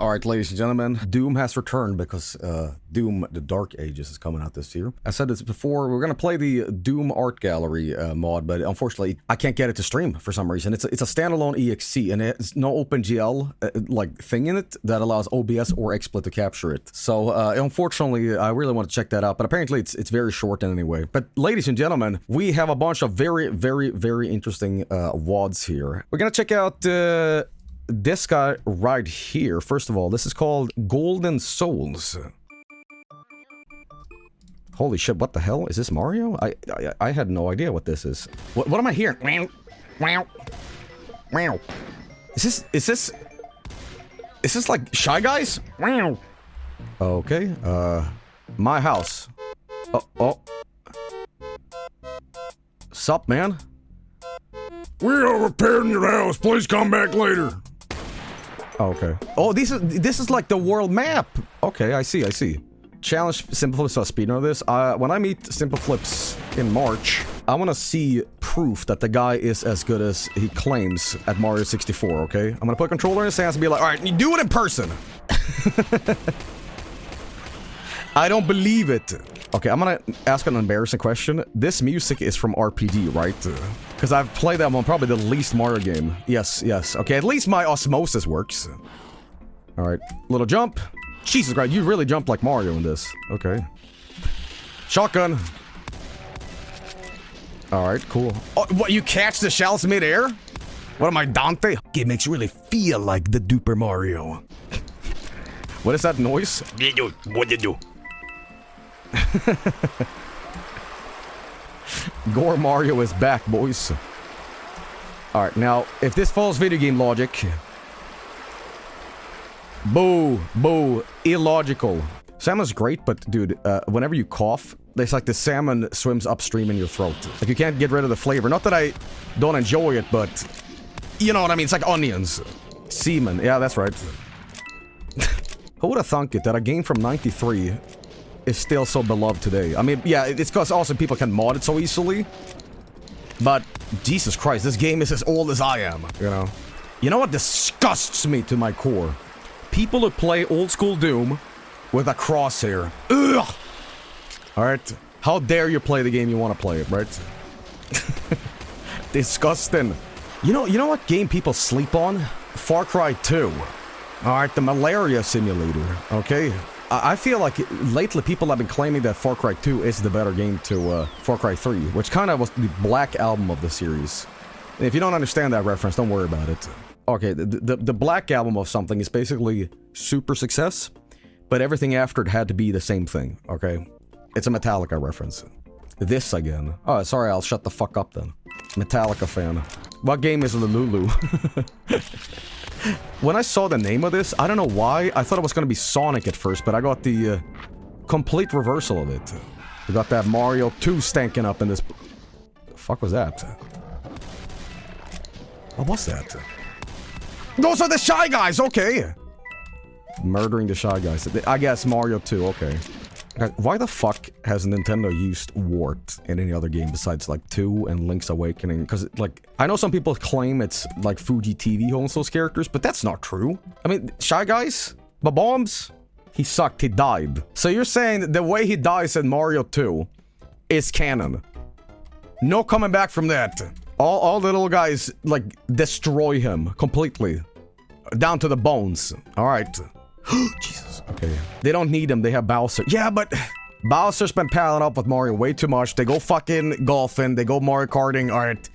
Alright, ladies and gentlemen, Doom has returned because Doom The Dark Ages is coming out this year. I said this before, we're gonna play the Doom Art Gallery mod, but unfortunately, I can't get it to stream for some reason. It's a standalone EXE, and it's no OpenGL like thing in it that allows OBS or XSplit to capture it. So, unfortunately, I really want to check that out, but apparently it's very short in any way. But ladies and gentlemen, we have a bunch of very interesting WODs here. We're gonna check out this guy right here. First of all, this is called Golden Souls. Holy shit, what the hell? Is this Mario? I had no idea what this is. What am I hearing? Meow. Meow. Meow. Is this like Shy Guys? Meow. Okay, my house. Oh. Sup, man? We are repairing your house. Please come back later. Okay. Oh, this is like the world map. Okay, I see. Challenge Simple Flips to speedrun this. When I meet Simple Flips in March, I want to see proof that the guy is as good as he claims at Mario 64, okay? I'm gonna put a controller in his hands and be like, alright, you do it in person! I don't believe it. Okay, I'm gonna ask an embarrassing question. This music is from RPG, right? Because I've played that on probably the least Mario game. Yes. Okay, at least my osmosis works. Alright, little jump. Jesus Christ, you really jumped like Mario in this. Okay. Shotgun. Alright, cool. Oh, what, you catch the shells mid-air? What am I, Dante? It makes you really feel like the duper Mario. What is that noise? What you do? Gore Mario is back, boys. Alright, now, if this follows video game logic... Boo, illogical. Salmon's great, but dude, whenever you cough, it's like the salmon swims upstream in your throat. Like, you can't get rid of the flavor. Not that I don't enjoy it, but... You know what I mean? It's like onions. Semen. Yeah, that's right. Who would have thunk it that a game from 93... is still so beloved today. I mean, yeah, it's because also people can mod it so easily. But, Jesus Christ, this game is as old as I am, you know? You know what disgusts me to my core? People who play old school Doom with a crosshair. Ugh! Alright? How dare you play the game you want to play it, right? Disgusting. You know what game people sleep on? Far Cry 2. Alright, the malaria simulator, okay? I feel like lately people have been claiming that Far Cry 2 is the better game to Far Cry 3, which kind of was the Black Album of the series. And if you don't understand that reference, don't worry about it. Okay, the Black Album of something is basically super success, but everything after it had to be the same thing, okay? It's a Metallica reference. This again. Oh, sorry, I'll shut the fuck up then. Metallica fan. What game is Lulu? When I saw the name of this, I don't know why, I thought it was gonna be Sonic at first, but I got the complete reversal of it. We got that Mario 2 stanking up in this... The fuck was that? What was that? Those are the Shy Guys, okay! Murdering the Shy Guys. I guess Mario 2, okay. Why the fuck has Nintendo used Wart in any other game besides, like, 2 and Link's Awakening? Because, like, I know some people claim it's, like, Fuji TV owns those characters, but that's not true. I mean, Shy Guys? Bombs? He sucked, he died. So you're saying the way he dies in Mario 2 is canon? No coming back from that. All the little guys, like, destroy him completely. Down to the bones. Alright. Jesus. Okay. They don't need him, they have Bowser. Yeah, but Bowser's been palling up with Mario way too much. They go fucking golfing, they go Mario Karting. Alright.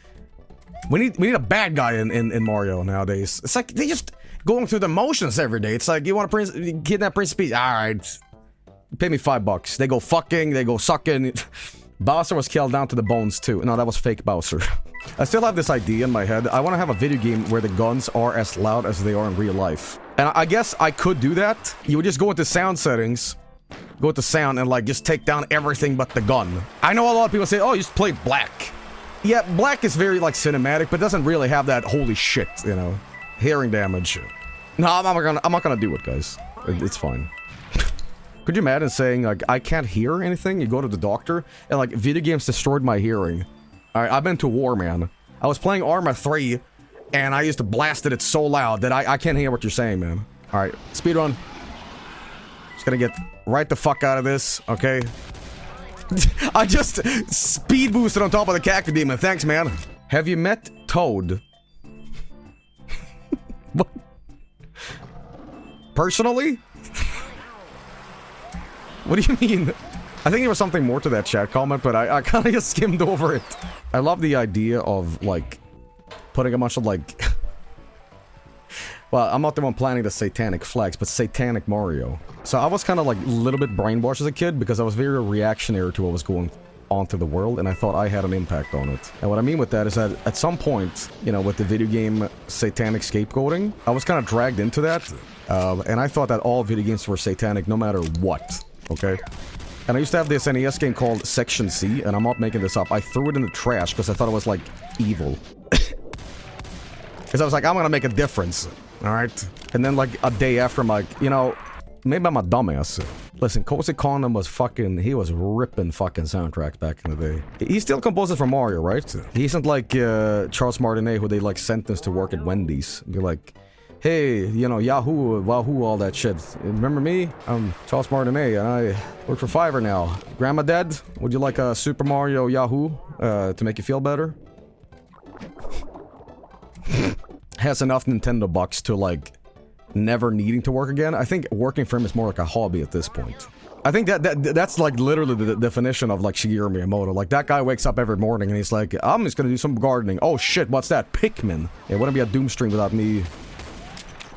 We need a bad guy in Mario nowadays. It's like they just going through the motions every day. It's like, you want to kidnap Prince Peach? Alright. Pay me $5. They go fucking, they go sucking. Bowser was killed down to the bones too. No, that was fake Bowser. I still have this idea in my head. I want to have a video game where the guns are as loud as they are in real life. And I guess I could do that. You would just go into sound settings, go into sound, and like just take down everything but the gun. I know a lot of people say, oh, you just play black. Yeah, black is very like cinematic, but doesn't really have that holy shit, you know, hearing damage. No, I'm not gonna do it, guys. It's fine. Could you imagine saying like, I can't hear anything? You go to the doctor, and like, video games destroyed my hearing. Alright, I've been to war, man. I was playing Arma 3, and I used to blast it so loud that I can't hear what you're saying, man. Alright, speedrun. Just gonna get right the fuck out of this, okay? I just speed boosted on top of the cactus demon. Thanks, man. Have you met Toad? What? Personally? What do you mean? I think there was something more to that chat comment, but I kind of just skimmed over it. I love the idea of, like, putting a bunch of, like... Well, I'm not the one planning the satanic flags, but satanic Mario. So I was kind of, like, a little bit brainwashed as a kid, because I was very reactionary to what was going on through the world, and I thought I had an impact on it. And what I mean with that is that at some point, you know, with the video game satanic scapegoating, I was kind of dragged into that, and I thought that all video games were satanic no matter what, okay? And I used to have this NES game called Section C, and I'm not making this up. I threw it in the trash because I thought it was, like, evil. Because I was like, I'm gonna make a difference, alright? And then, like, a day after, I'm like, you know, maybe I'm a dumbass. Listen, Cozy Condom was fucking... He was ripping fucking soundtracks back in the day. He still composes for Mario, right? He isn't like Charles Martinet, who they, like, sentenced to work at Wendy's. Be like... Hey, you know, Yahoo, Wahoo, all that shit. Remember me? I'm Charles Martinet, and I work for Fiverr now. Grandma dead? Would you like a Super Mario Yahoo to make you feel better? Has enough Nintendo bucks to, like, never needing to work again. I think working for him is more like a hobby at this point. I think that's like literally the definition of, like, Shigeru Miyamoto. Like, that guy wakes up every morning and he's like, I'm just gonna do some gardening. Oh shit, what's that? Pikmin. It wouldn't be a Doom stream without me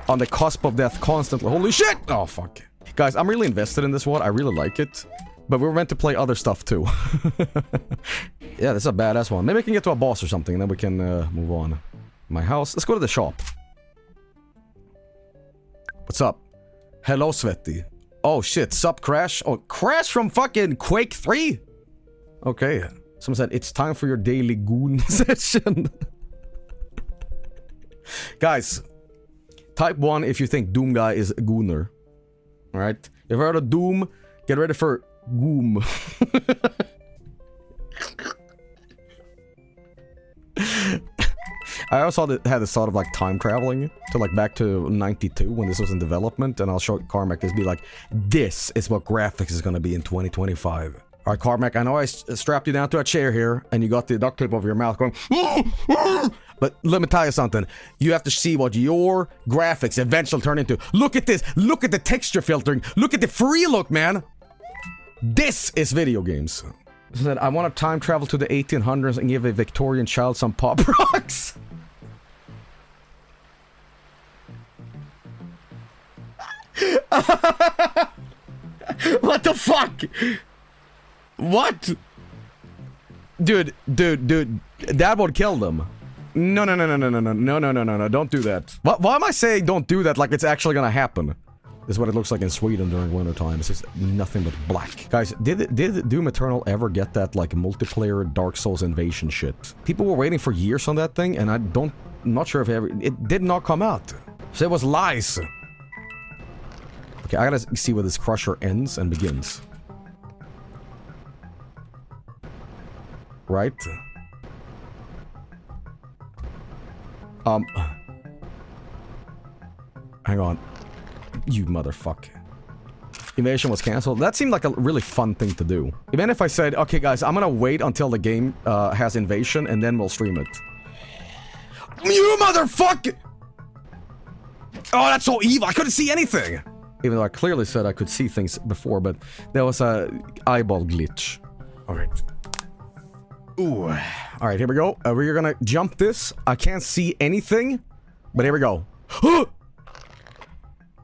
on the cusp of death constantly. Holy shit! Oh, fuck. Guys, I'm really invested in this one. I really like it. But we were meant to play other stuff, too. Yeah, this is a badass one. Maybe we can get to a boss or something, and then we can move on. My house. Let's go to the shop. What's up? Hello, Svetty. Oh, shit. Sup, Crash? Oh, Crash from fucking Quake 3? Okay. Someone said, it's time for your daily goon session. Guys... Type 1 if you think Doom Guy is a gooner. Alright? You've heard of Doom? Get ready for Goom. I also had this thought of, like, time traveling to, like, back to 92 when this was in development, and I'll show Carmack this, be like, this is what graphics is gonna be in 2025. Alright, Carmack, I know I strapped you down to a chair here, and you got the duct tape over your mouth going, but let me tell you something. You have to see what your graphics eventually turn into. Look at this. Look at the texture filtering. Look at the free look, man. This is video games. Said, I want to time travel to the 1800s and give a Victorian child some pop rocks. What the fuck? What? Dude, that would kill them. No, don't do that. Why am I saying don't do that like it's actually gonna happen? This is what it looks like in Sweden during winter time. It's just nothing but black. Guys, did Doom Eternal ever get that, like, multiplayer Dark Souls invasion shit? People were waiting for years on that thing, and I'm not sure if it did not come out. So it was lies. Okay, I gotta see where this crusher ends and begins. Right? Hang on. You motherfucker. Invasion was cancelled. That seemed like a really fun thing to do. Even if I said, okay guys, I'm gonna wait until the game has invasion and then we'll stream it. You motherfucker! Oh, that's so evil. I couldn't see anything. Even though I clearly said I could see things before, but there was a eyeball glitch. Alright. Ooh. Alright, here we go. We're gonna jump this. I can't see anything, but here we go.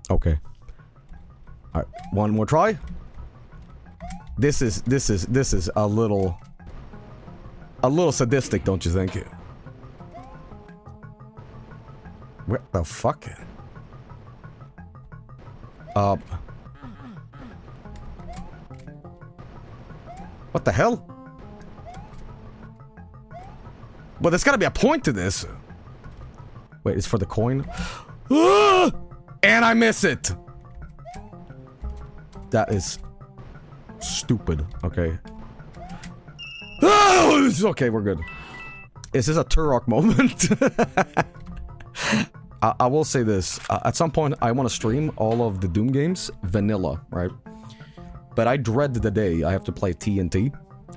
Okay. Alright, one more try. This is a little sadistic, don't you think? What the fuck? What the hell? Well, there's gotta be a point to this. Wait, it's for the coin? And I miss it! That is stupid. Okay. Okay, we're good. Is this a Turok moment? I will say this. At some point, I want to stream all of the Doom games vanilla, right? But I dread the day I have to play TNT.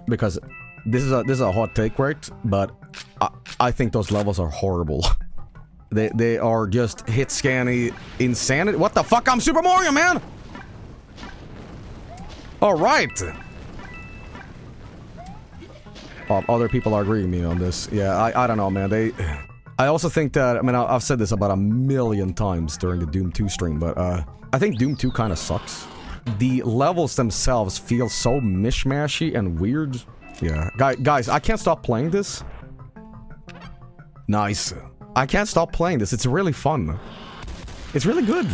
Because this is a hot take, right? But I think those levels are horrible. They are just hit scanny insanity. What the fuck? I'm Super Mario, man! Alright! Other people are agreeing with me on this. Yeah, I don't know, man. I also think that, I mean, I've said this about a million times during the Doom 2 stream, but I think Doom 2 kind of sucks. The levels themselves feel so mishmashy and weird. Yeah. Guys, I can't stop playing this. Nice. I can't stop playing this. It's really fun. It's really good.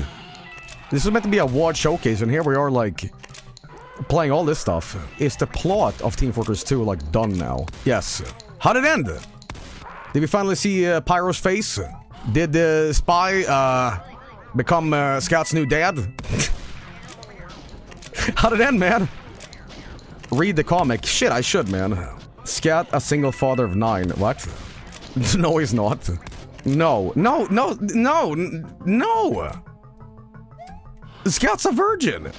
This was meant to be a WOD showcase, and here we are, like, playing all this stuff. Is the plot of Team Fortress 2, like, done now? Yes. How'd it end? Did we finally see Pyro's face? Did the spy, become Scout's new dad? How'd it end, man? Read the comic. Shit, I should, man. Scout, a single father of 9. What? No, he's not. No. Scout's a virgin.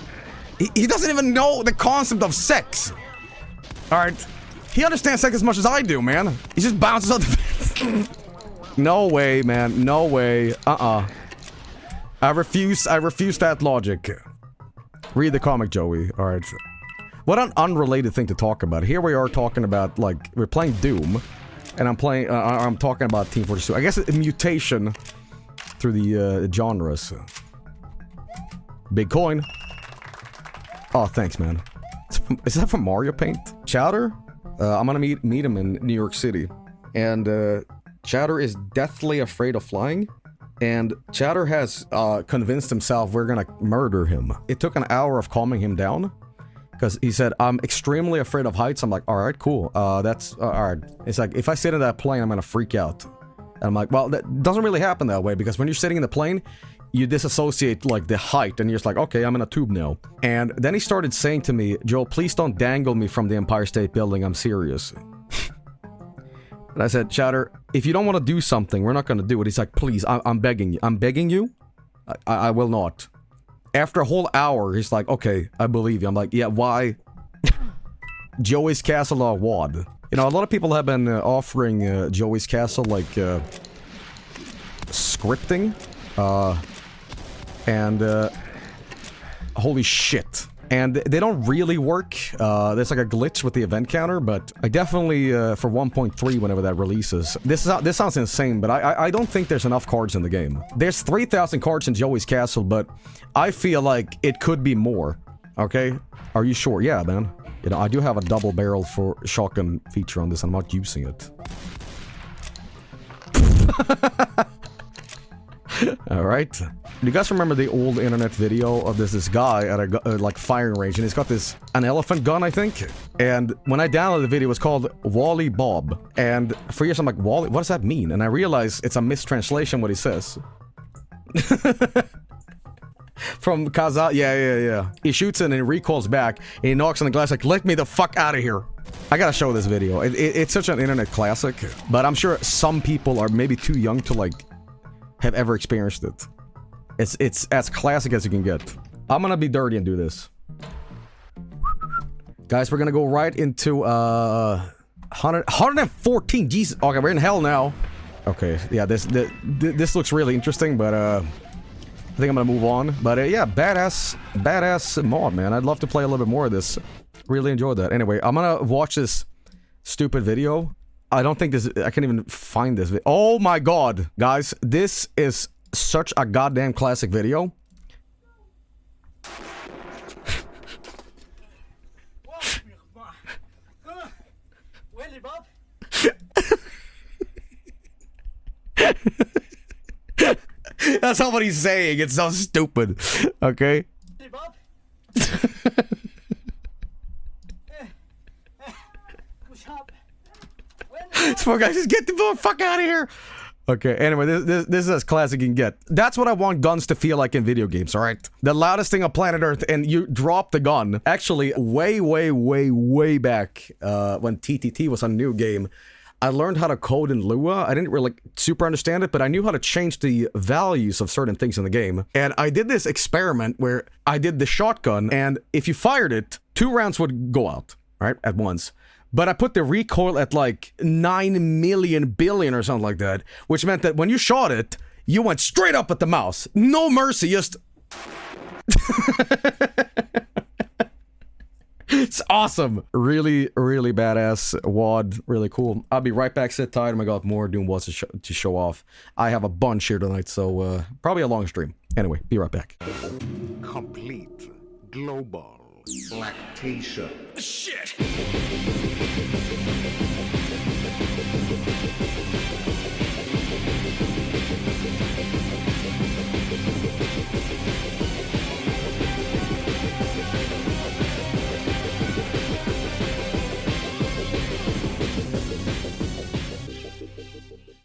He doesn't even know the concept of sex. Alright. He understands sex as much as I do, man. He just bounces out the No way, man. No way. I refuse that logic. Read the comic, Joey. Alright. What an unrelated thing to talk about. Here we are talking about, like, we're playing Doom. And I'm talking about Team Fortress 2. I guess a mutation through the genres. Big coin. Oh, thanks, man. Is that from Mario Paint? Chowder? I'm gonna meet him in New York City. And, Chowder is deathly afraid of flying. And Chowder has, convinced himself we're gonna murder him. It took an hour of calming him down. Because he said, I'm extremely afraid of heights. I'm like, alright, cool. That's, alright. It's like, if I sit in that plane, I'm gonna freak out. And I'm like, well, that doesn't really happen that way. Because when you're sitting in the plane, you disassociate, like, the height. And you're just like, okay, I'm in a tube now. And then he started saying to me, Joe, please don't dangle me from the Empire State Building. I'm serious. And I said, Chowder, if you don't want to do something, we're not gonna do it. He's like, please, I'm begging you. I'm begging you? I will not. After a whole hour, he's like, okay, I believe you. I'm like, yeah, why? Joey's Castle or WOD? You know, a lot of people have been offering Joey's Castle, like, scripting. Holy shit. And they don't really work. There's like a glitch with the event counter, but I definitely, for 1.3, whenever that releases. This sounds insane, but I don't think there's enough cards in the game. There's 3,000 cards in Joey's Castle, but I feel like it could be more. Okay? Are you sure? Yeah, man. You know, I do have a double barrel for shotgun feature on this. I'm not using it. Alright. Do you guys remember the old internet video of this guy at a like firing range, and he's got an elephant gun, I think? And when I downloaded the video, it was called Wally Bob. And for years I'm like, Wally, what does that mean? And I realized it's a mistranslation what he says. From Kaza, yeah. He shoots it and he recalls back, and he knocks on the glass like, let me the fuck out of here. I gotta show this video. It's such an internet classic, but I'm sure some people are maybe too young to, like, have ever experienced it. It's as classic as you can get. I'm gonna be dirty and do this. Guys, we're gonna go right into 114. Jesus. Okay, we're in hell now. Okay, yeah, this looks really interesting, but I think I'm gonna move on. But yeah, badass mod, man. I'd love to play a little bit more of this. Really enjoyed that. Anyway, I'm gonna watch this stupid video. I don't think this... I can't even find this video. Oh my god, guys. This is such a goddamn classic video. That's not what he's saying. It's so stupid. Okay? This poor guy, just get the fuck out of here. Okay, anyway, this is as classic you can get. That's what I want guns to feel like in video games, alright? The loudest thing on planet Earth, and you drop the gun. Actually, way back, when TTT was a new game, I learned how to code in Lua. I didn't really super understand it, but I knew how to change the values of certain things in the game. And I did this experiment where I did the shotgun, and if you fired it, 2 rounds would go out, right, at once. But I put the recoil at like 9 million billion or something like that, which meant that when you shot it, you went straight up at the mouse. No mercy, just... It's awesome. Really, really badass WAD. Really cool. I'll be right back. Sit tight. Oh my god, more Doom WADs to show off. I have a bunch here tonight, so probably a long stream. Anyway, be right back. Complete global lactation. Shit!